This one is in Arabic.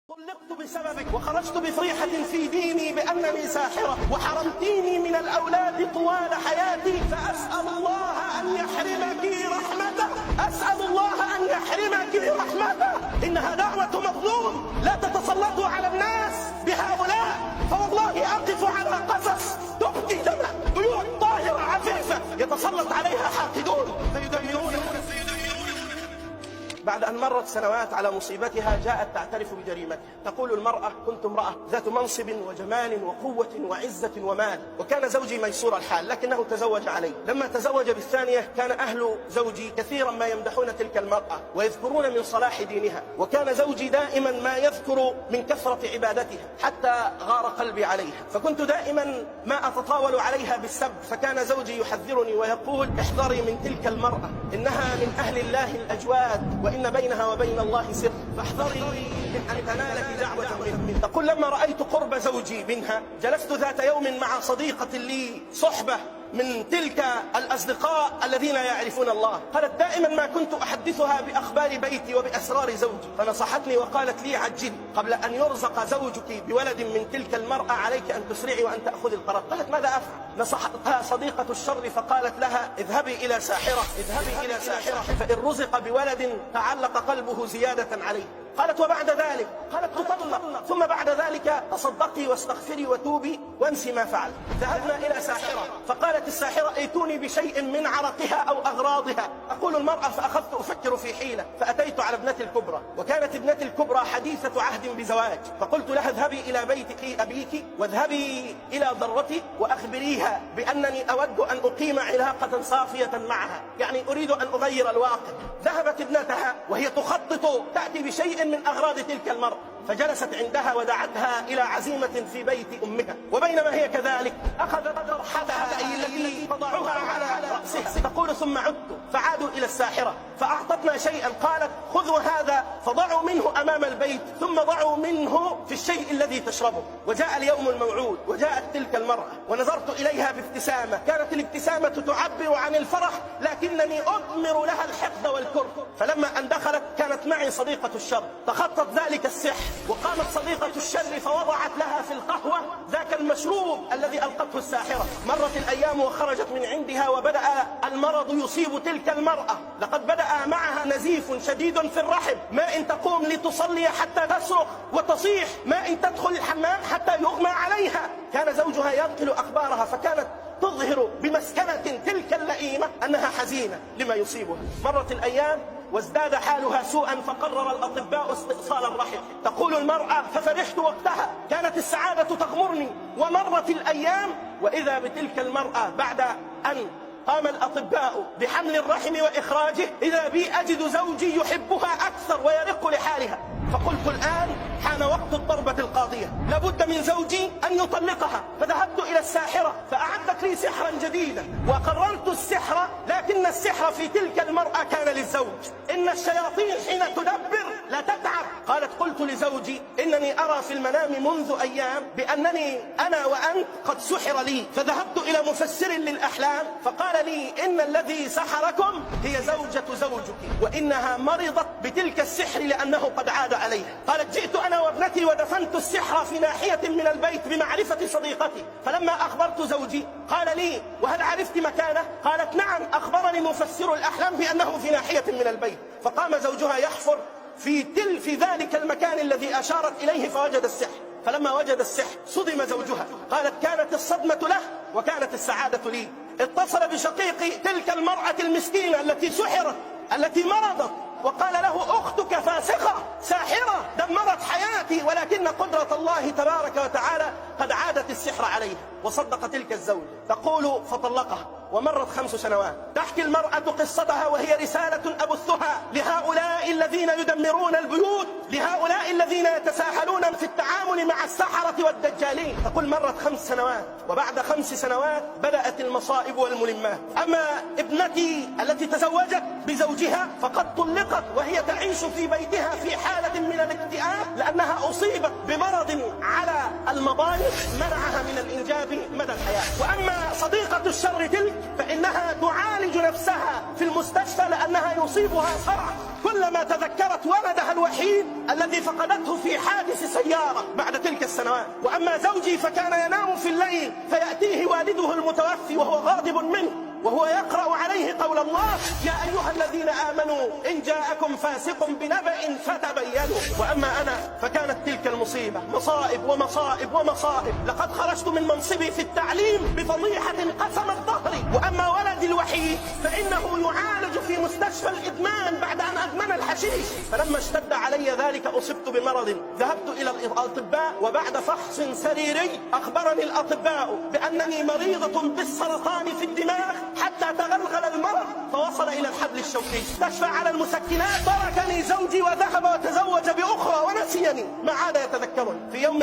طلقت بسببك وخرجت بفضيحة في ديني بأنني ساحرة وحرمتيني من الأولاد طوال حياتي، فأسأل الله أن يحرمك رحمته، أسأل الله أن يحرمك رحمته. إنها دعوة مظلوم، لا تتسلطوا على الناس بهؤلاء، فوالله أقف على قصص تبكي دم بيوت طاهرة عفيفة يتسلط عليها حاقدون فيدمرون. بعد أن مرت سنوات على مصيبتها جاءت تعترف بجريمتها. تقول المرأة: كنت امرأة ذات منصب وجمال وقوة وعزة ومال، وكان زوجي ميسور الحال لكنه تزوج علي. لما تزوج بالثانية كان أهل زوجي كثيرا ما يمدحون تلك المرأة ويذكرون من صلاح دينها، وكان زوجي دائما ما يذكر من كثرة عبادتها حتى غار قلبي عليها، فكنت دائما ما أتطاول عليها بالسب، فكان زوجي يحذرني ويقول: احذري من تلك المرأة، إنها من أهل الله الأجواد وإن بينها وبين الله سر، فاحذري من أن تنالك دعوة منه. تقول: لما رأيت قرب زوجي منها جلست ذات يوم مع صديقة لي صحبة من تلك الأصدقاء الذين يعرفون الله، قالت: دائما ما كنت أحدثها بأخبار بيتي وبأسرار زوجي، فنصحتني وقالت لي: عجلي قبل أن يرزق زوجك بولد من تلك المرأة، عليك أن تسرعي وأن تأخذي القرار. قالت: ماذا أفعل؟ نصحتها صديقة الشر فقالت لها: اذهبي إلى ساحرة، اذهبي إلى ساحرة، فإن رزق بولد تعلق قلبه زيادة عليه. قالت: وبعد ذلك؟ قالت: تطلق، ثم بعد ذلك تصدقي واستغفري وتوبي وانسي ما فعل. ذهبنا إلى ساحرة، فقالت الساحرة: ائتوني بشيء من عرقها أو أغراضها. أقول المرأة: فأخذت أفكر في حيلة، فأتيت على ابنتي الكبرى، وكانت ابنتي الكبرى حديثة عهد بزواج، فقلت لها: اذهبي إلى بيت أبيك واذهبي إلى ضرتي وأخبريها بأنني أود أن أقيم علاقة صافية معها، يعني أريد أن أغير الواقع. ذهبت ابنتها وهي تخطط تأتي بشيء من أغراض تلك المرأة، فجلست عندها ودعتها إلى عزيمة في بيت أمها، وبينما هي كذلك أخذت طرحتها التي تضعها على رأسها. تقول: ثم عدت فعادوا إلى الساحرة فأعطتنا شيئا، قالت: خذوا هذا فضعوا منه أمام البيت ثم ضعوا منه في الشيء الذي تشربه. وجاء اليوم الموعود وجاءت تلك المرأة ونظرت إليها بابتسامة، كانت الابتسامة تعبر عن الفرح لكنني أضمر لها الحقد والكره. فلما أن دخلت كانت معي صديقة الشر، تخطت ذلك السحر، وقامت صديقة الشر فوضعت لها في القهوة ذاك المشروب الذي ألقته الساحرة. مرت الأيام وخرجت من عندها وبدأ المرض يصيب تلك المرأة، لقد بدأ معها نزيف شديد في الرحم، ما إن تقوم لتصلي حتى تصرخ وتصيح، ما إن تدخل الحمام حتى يغمى عليها. كان زوجها ينقل أخبارها، فكانت تظهر بمسكنة تلك اللئيمة أنها حزينة لما يصيبها. مرت الأيام وازداد حالها سوءا، فقرر الأطباء استئصال الرحم. تقول المرأة: ففرحت وقتها، كانت السعادة تغمرني. ومرت الأيام وإذا بتلك المرأة بعد أن قام الأطباء بحمل الرحم وإخراجه، إذا بي أجد زوجي يحبها أكثر ويرق لحالها. فقلت: الآن حان وقت الضربة القاضية، لابد من زوجي أن يطلقها. فذهبت إلى الساحرة فأعدت لي سحرا جديدا وقررت السحر، لكن السحر في تلك المرأة كان للزوج. إن الشياطين حين تدبر لا تتعب. قالت: قلت لزوجي: إنني أرى في المنام منذ أيام بأنني أنا وأنت قد سحر لي، فذهبت إلى مفسر للأحلام فقال لي: إن الذي سحركم هي زوجة زوجك، وإنها مرضت بتلك السحر لأنه قد عاد عليها. قالت: جئت أنا وابنتي ودفنت السحر في ناحية من البيت بمعرفة صديقتي، فلما أخبرت زوجي قال لي: وهل عرفت مكانه؟ قالت: نعم، أخبرني مفسر الأحلام بأنه في ناحية من البيت. فقام زوجها يحفر في ذلك المكان الذي أشارت إليه فوجد السحر. فلما وجد السحر صدم زوجها، قالت: كانت الصدمة له وكانت السعادة لي. اتصل بشقيق تلك المرأة المسكينة التي سحرت، التي مرضت، وقال له: أختك فاسقة ساحرة دمرت حياتي، ولكن قدرة الله تبارك وتعالى قد عادت السحر عليها. وصدق تلك الزوجة. تقول: فطلقها. ومرت 5 سنوات. تحكي المرأة قصتها وهي رسالة أبثها لهؤلاء الذين يدمرون البيوت، لهؤلاء الذين يتساهلون في التعامل مع السحرة والدجالين. تقول: مرت 5 سنوات، وبعد 5 سنوات بدأت المصائب والملمات. أما ابنتي التي تزوجت بزوجها فقد طلقت وهي تعيش في بيتها في حالة من الاكتئاب لأنها أصيبت بمرض على المضايق منعها من الإنجاب مدى الحياة. وأما صديقة الشر تلك فإنها تعالج نفسها في المستشفى لأنها يصيبها صرع، كلما تذكرت ولدها الوحيد الذي فقدته في حادث السيارة بعد تلك السنوات. وأما زوجي فكان ينام في الليل فيأتيه والده المتوفي وهو غاضب منه وهو يقرأ عليه قول الله: يا أيها الذين آمنوا إن جاءكم فاسق بنبأ فتبينوا. وأما أنا فكانت تلك المصيبة مصائب ومصائب ومصائب. لقد خرجت من منصبي في التعليم بفضيحة قسمت ظهري. وأما ولدي الوحيد فإنه يعالج في مستشفى الإدمان بعد أن أدمن الحشيش. فلما اشتد علي ذلك أصبت بمرض، ذهبت إلى الأطباء، وبعد فحص سريري أخبرني الأطباء بأنني مريضة بالسرطان في الدماغ حتى تغلغل المرض فوصل إلى الحبل الشوكي. استشفى على المسكنات، تركني زوجي وذهب وتزوج بأخرى ونسيني، ما عاد يتذكرني. في يوم